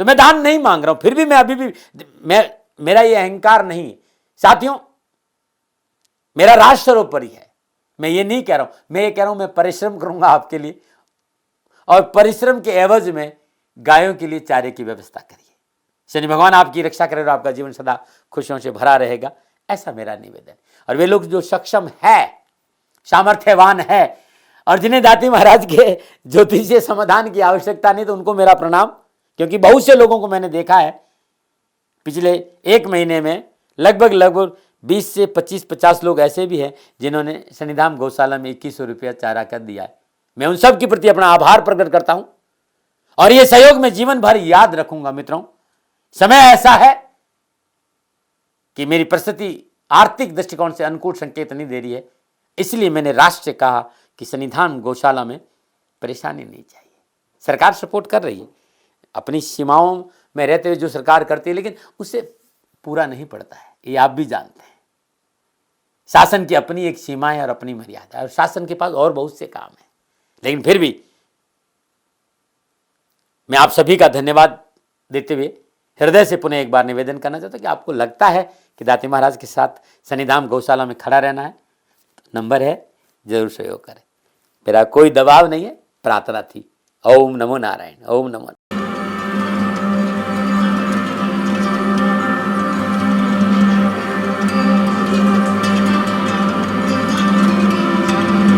तो मैं दान नहीं मांग रहा हूं, फिर भी मैं अभी भी मेरा ये अहंकार नहीं। साथियों, मेरा राष्ट्र सर्वोपरि है। मैं ये नहीं कह रहा हूं, मैं ये कह रहा हूं मैं परिश्रम करूंगा आपके लिए, और परिश्रम के एवज में गायों के लिए चारे की व्यवस्था करिए। शनि भगवान आपकी रक्षा करे और आपका जीवन सदा खुशियों से भरा रहेगा, ऐसा मेरा निवेदन। और वे लोग जो सक्षम है, सामर्थ्यवान है और जिन्हें दाती महाराज के ज्योतिषीय समाधान की आवश्यकता नहीं, तो उनको मेरा प्रणाम, क्योंकि बहुत से लोगों को मैंने देखा है पिछले 1 महीने में लगभग 20 से 25-50 लोग ऐसे भी हैं जिन्होंने शनिधाम गौशाला में 2100 रुपया चारा कर दिया है। मैं उन सब के प्रति अपना आभार प्रकट करता हूं और ये सहयोग मैं जीवन भर याद रखूंगा। मित्रों, समय ऐसा है कि मेरी परिस्थिति आर्थिक दृष्टिकोण से अनुकूल संकेत नहीं दे रही है, इसलिए मैंने राष्ट्र से कहा कि शनिधाम गौशाला में परेशानी नहीं चाहिए। सरकार सपोर्ट कर रही है, अपनी सीमाओं में रहते हुए जो सरकार करती है, लेकिन उससे पूरा नहीं पड़ता है, ये आप भी जानते हैं। शासन की अपनी एक सीमा है और अपनी मर्यादा है, और शासन के पास और बहुत से काम है। लेकिन फिर भी मैं आप सभी का धन्यवाद देते हुए हृदय से पुनः एक बार निवेदन करना चाहता हूं कि आपको लगता है कि दाती महाराज के साथ शनिधाम गौशाला में खड़ा रहना है, तो नंबर है, जरूर सहयोग करें। मेरा कोई दबाव नहीं है, प्रार्थना थी। ओम नमो नारायण, ओम नमो।